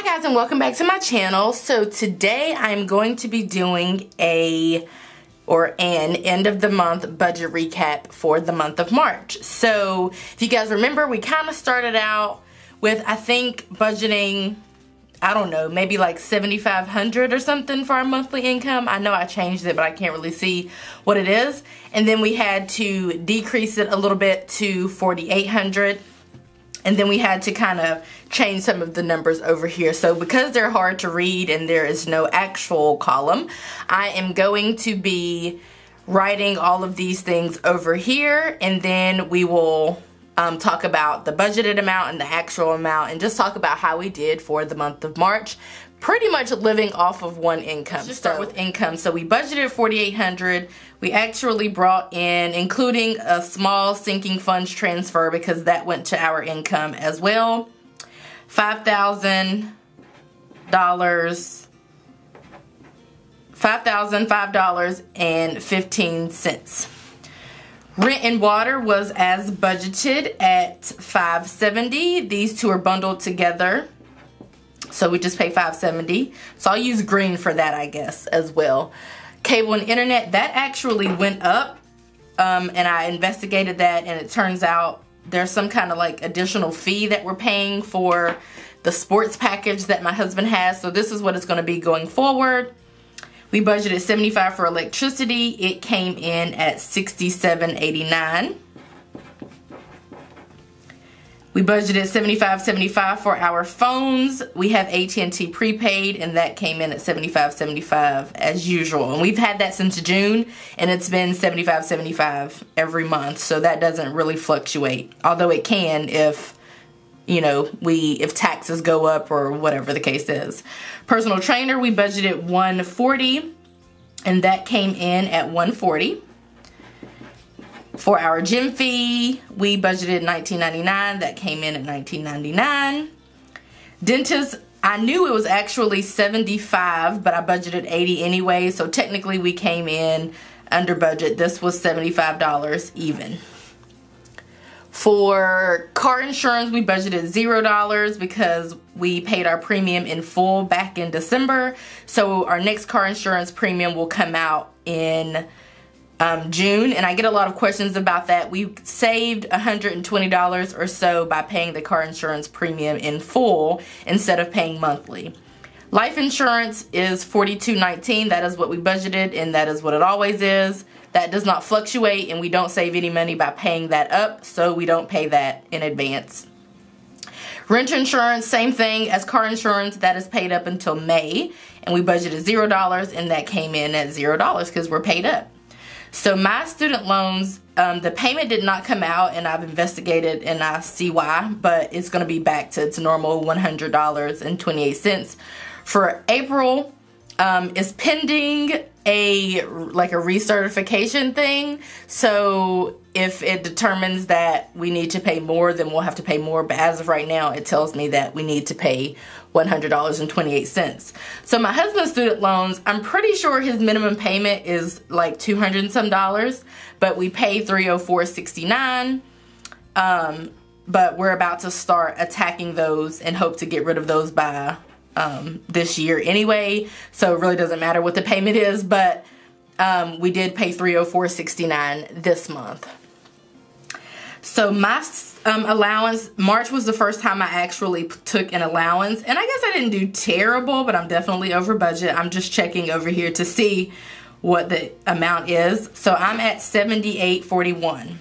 Hi guys, and welcome back to my channel. So today I'm going to be doing an end of the month budget recap for the month of March. So if you guys remember, we kind of started out with, I think, budgeting, I don't know, maybe like $7,500 or something for our monthly income. I know I changed it, but I can't really see what it is. And then we had to decrease it a little bit to $4,800. And then we had to kind of change some of the numbers over here. So because they're hard to read and there is no actual column, I am going to be writing all of these things over here, and then we will talk about the budgeted amount and the actual amount, and just talk about how we did for the month of March. Pretty much living off of one income. Let's just start with income. So we budgeted $4,800. We actually brought in, including a small sinking funds transfer because that went to our income as well, $5,005.15. Rent and water was as budgeted at $570. These two are bundled together, so we just pay $570. So I'll use green for that, I guess, as well. Cable and internet, that actually went up, and I investigated that, and it turns out there's some kind of like additional fee that we're paying for the sports package that my husband has. So this is what it's going to be going forward. We budgeted $75 for electricity. It came in at $67.89. We budgeted $75.75 for our phones. We have AT&T prepaid, and that came in at $75.75 as usual. And we've had that since June, and it's been $75.75 every month. So that doesn't really fluctuate, although it can if, you know, if taxes go up or whatever the case is. Personal trainer, we budgeted $140, and that came in at $140. For our gym fee, we budgeted $19.99. That came in at $19.99. Dentist, I knew it was actually $75, but I budgeted $80 anyway, so technically we came in under budget. This was $75 even. For car insurance, we budgeted $0 because we paid our premium in full back in December. So our next car insurance premium will come out in June, and I get a lot of questions about that. We saved $120 or so by paying the car insurance premium in full instead of paying monthly. Life insurance is $42.19. That is what we budgeted, and that is what it always is. That does not fluctuate, and we don't save any money by paying that up, so we don't pay that in advance. Rent insurance, same thing as car insurance. That is paid up until May, and we budgeted $0, and that came in at $0 because we're paid up. So my student loans, the payment did not come out, and I've investigated and I see why, but it's going to be back to its normal $100.28. For April, is pending a recertification thing. So if it determines that we need to pay more, then we'll have to pay more. But as of right now, it tells me that we need to pay $100.28. So my husband's student loans, I'm pretty sure his minimum payment is like $200 and some, but we pay $304.69. But we're about to start attacking those and hope to get rid of those by this year anyway, so it really doesn't matter what the payment is, but we did pay $304.69 this month. So my allowance, March was the first time I actually took an allowance, and I guess I didn't do terrible, but I'm definitely over budget. I'm just checking over here to see what the amount is. So I'm at $78.41,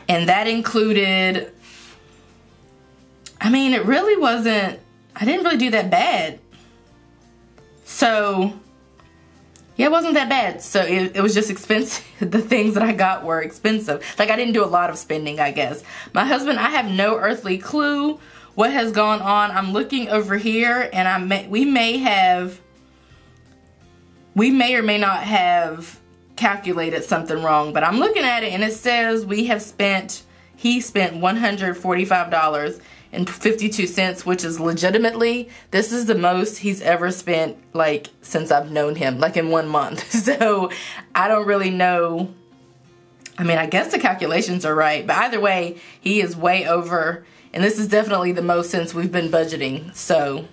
and that included, I mean, it really wasn't, I didn't really do that bad. So, yeah, it wasn't that bad. So it was just expensive. The things that I got were expensive. Like, I didn't do a lot of spending, I guess. My husband, I have no earthly clue what has gone on. I'm looking over here, and we may or may not have calculated something wrong, but I'm looking at it, and it says he spent $145.52, which is legitimately, this is the most he's ever spent, like, since I've known him, like in 1 month. So I don't really know I mean, I guess the calculations are right, but either way, he is way over, and this is definitely the most since we've been budgeting, so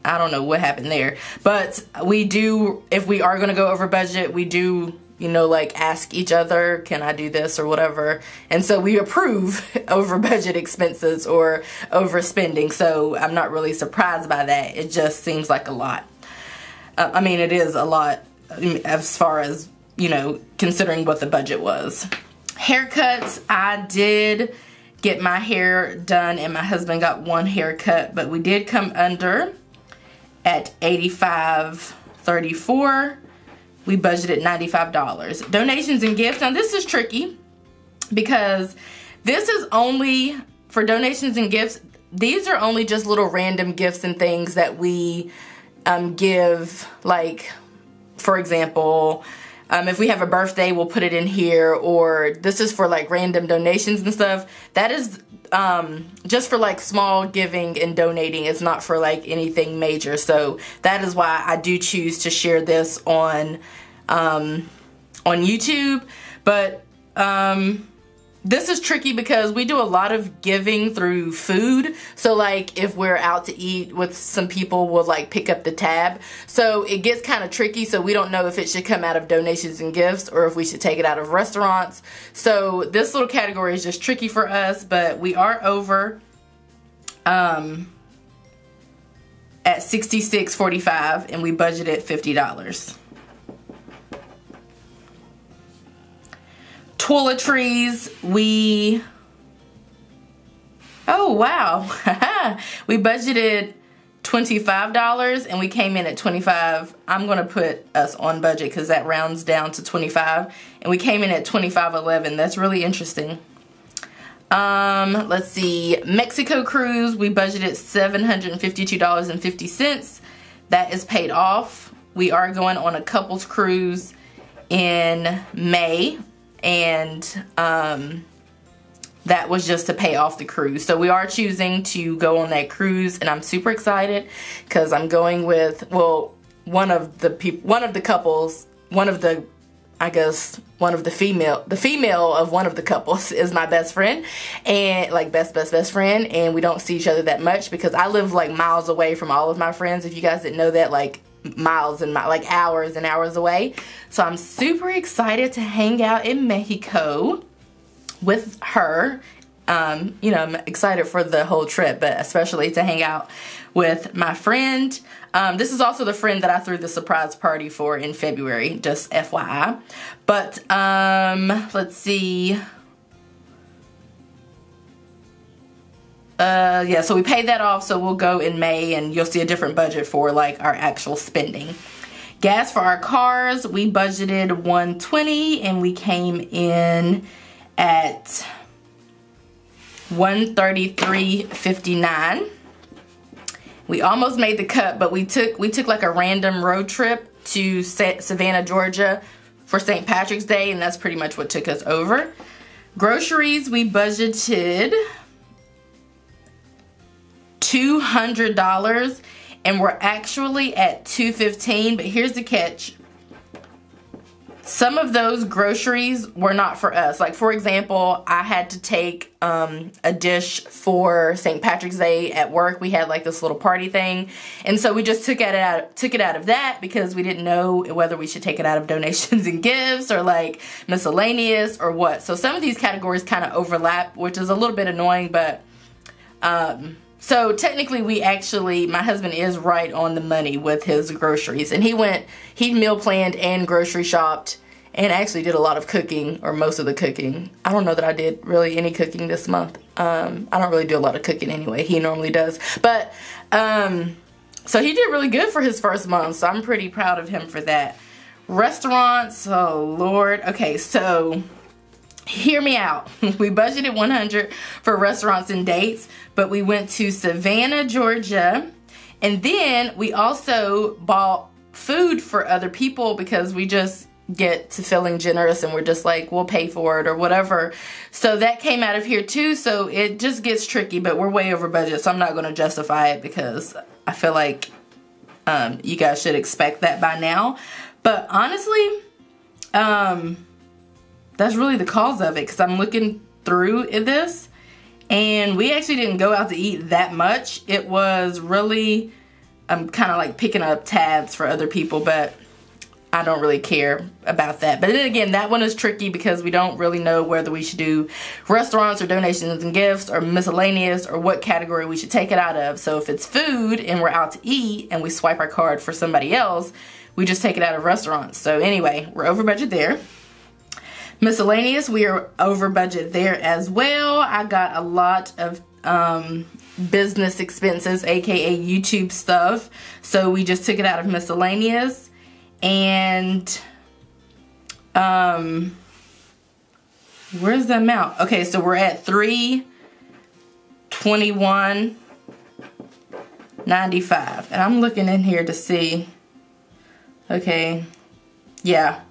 I don't know what happened there. But we do, if we are going to go over budget, we do, you know, like ask each other, can I do this or whatever, and so we approve over budget expenses or overspending, so I'm not really surprised by that. It just seems like a lot. I mean, it is a lot as far as, you know, considering what the budget was. Haircuts, I did get my hair done and my husband got one haircut, but we did come under at $85.34. We budgeted $95. Donations and gifts. Now this is tricky because this is only for donations and gifts. These are only just little random gifts and things that we give, like, for example, if we have a birthday, we'll put it in here, or this is for like random donations and stuff. That is just for like small giving and donating. It's not for like anything major. So that is why I do choose to share this on YouTube. But this is tricky because we do a lot of giving through food. So like if we're out to eat with some people, we'll like pick up the tab. So it gets kind of tricky. So we don't know if it should come out of donations and gifts or if we should take it out of restaurants. So this little category is just tricky for us, but we are over at $66.45 and we budgeted $50. Toiletries, oh wow, we budgeted $25 and we came in at $25. I'm gonna put us on budget because that rounds down to $25, and we came in at $25.11. That's really interesting. Let's see, Mexico cruise, we budgeted $752.50. That is paid off. We are going on a couples cruise in May, and that was just to pay off the cruise. So we are choosing to go on that cruise, and I'm super excited because I'm going with, well, one of the female of one of the couples is my best friend, and like best friend, and we don't see each other that much because I live like miles away from all of my friends. If you guys didn't know that, like miles and like hours and hours away. So I'm super excited to hang out in Mexico with her. You know, I'm excited for the whole trip, but especially to hang out with my friend. This is also the friend that I threw the surprise party for in February, just FYI. But let's see. Yeah, so we paid that off, so we'll go in May and you'll see a different budget for like our actual spending. Gas for our cars, we budgeted $120 and we came in at $133.59. We almost made the cut, but we took like a random road trip to Savannah, Georgia for St. Patrick's Day, and that's pretty much what took us over. Groceries, we budgeted $200 and we're actually at $215, but here's the catch. Some of those groceries were not for us. Like, for example, I had to take a dish for St. Patrick's Day at work. We had like this little party thing, and so we just took it out of that because we didn't know whether we should take it out of donations and gifts or like miscellaneous or what. So some of these categories kind of overlap, which is a little bit annoying, but so technically my husband is right on the money with his groceries, and he meal planned and grocery shopped and actually did a lot of cooking, or most of the cooking. I don't know that I did really any cooking this month. I don't really do a lot of cooking anyway. He normally does. But, so he did really good for his first month, so I'm pretty proud of him for that. Restaurants, oh Lord. Okay, so hear me out. We budgeted $100 for restaurants and dates, but we went to Savannah, Georgia, and then we also bought food for other people because we just get to feeling generous and we're just like, we'll pay for it or whatever. So that came out of here too, so it just gets tricky, but we're way over budget, so I'm not going to justify it because I feel like you guys should expect that by now. But honestly, that's really the cause of it, because I'm looking through this and we actually didn't go out to eat that much. It was really, I'm kind of like picking up tabs for other people, but I don't really care about that. But then again, that one is tricky because we don't really know whether we should do restaurants or donations and gifts or miscellaneous or what category we should take it out of. So if it's food and we're out to eat and we swipe our card for somebody else, we just take it out of restaurants. So anyway, we're over budget there. Miscellaneous, we are over budget there as well. I got a lot of business expenses, aka YouTube stuff. So we just took it out of miscellaneous. And where's the amount? Okay, so we're at $321.95, and I'm looking in here to see. Okay, yeah,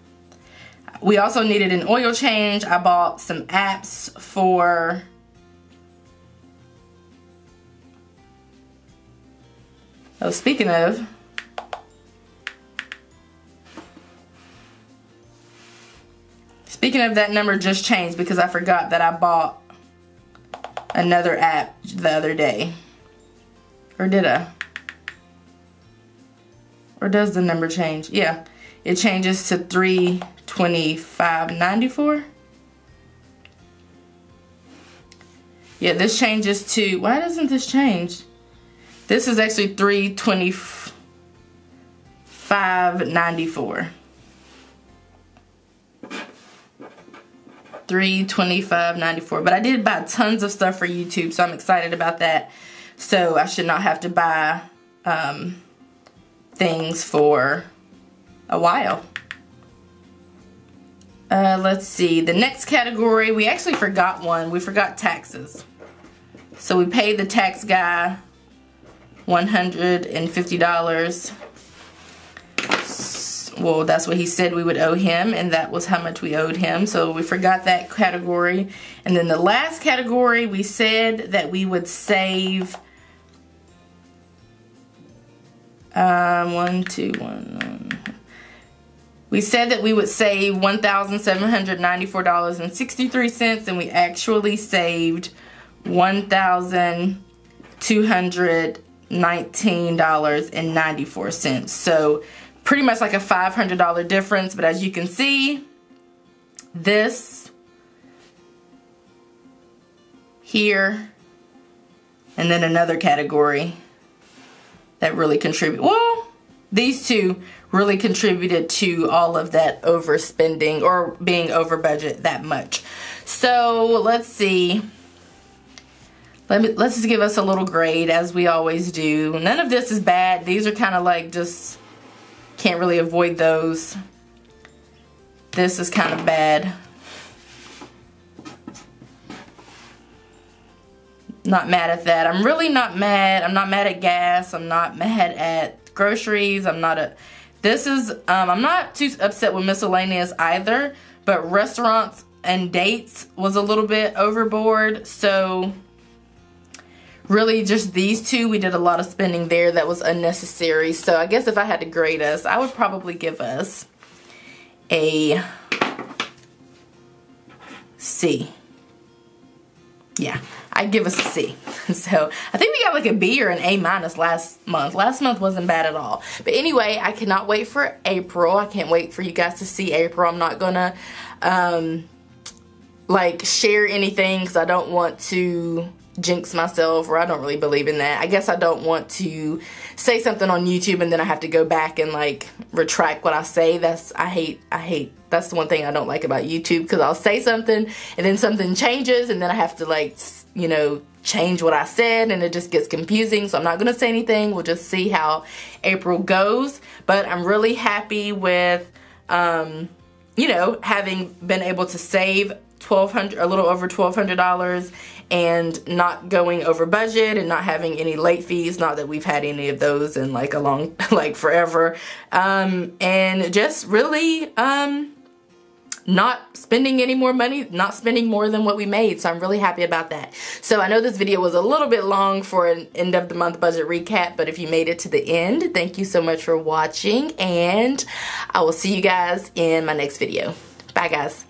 we also needed an oil change. I bought some apps for speaking of, that number just changed because I forgot that I bought another app the other day. Or did I? Or does the number change? Yeah, it changes to $325.94. Yeah, this changes to, why doesn't this change? This is actually $325.94. $325.94, but I did buy tons of stuff for YouTube, so I'm excited about that. So I should not have to buy things for a while. Let's see, the next category, we actually forgot one. We forgot taxes. So we paid the tax guy $150. Well, that's what he said we would owe him, and that was how much we owed him. So we forgot that category. And then the last category, we said that we would save we said that we would save $1,794.63, and we actually saved $1,219.94. So pretty much like a $500 difference. But as you can see, this here, and then another category that really contribute. Well, these two really contributed to all of that overspending or being over budget that much. So let's see. Let's just give us a little grade, as we always do. None of this is bad. These are kind of like just, can't really avoid those. This is kind of bad. Not mad at that. I'm really not mad. I'm not mad at gas. I'm not mad at groceries. I'm not I'm not too upset with miscellaneous either, but restaurants and dates was a little bit overboard. So really just these two, we did a lot of spending there that was unnecessary. So I guess if I had to grade us, I would probably give us a C. Yeah, I'd give us a C. So I think we got like a B or an A minus last month. Last month wasn't bad at all. But anyway, I cannot wait for April. I can't wait for you guys to see April. I'm not gonna like share anything because I don't want to jinx myself, or I don't really believe in that. I guess I don't want to say something on YouTube and then I have to go back and like retract what I say. I hate that's the one thing I don't like about YouTube, because I'll say something and then something changes and then I have to like, you know, change what I said, and it just gets confusing. So I'm not gonna say anything. We'll just see how April goes. But I'm really happy with you know, having been able to save a little over $1,200 and not going over budget and not having any late fees. Not that we've had any of those in like a long, like forever. And just really not spending any more money, not spending more than what we made. So I'm really happy about that. So I know this video was a little bit long for an end of the month budget recap, but if you made it to the end, thank you so much for watching, and I will see you guys in my next video. Bye guys.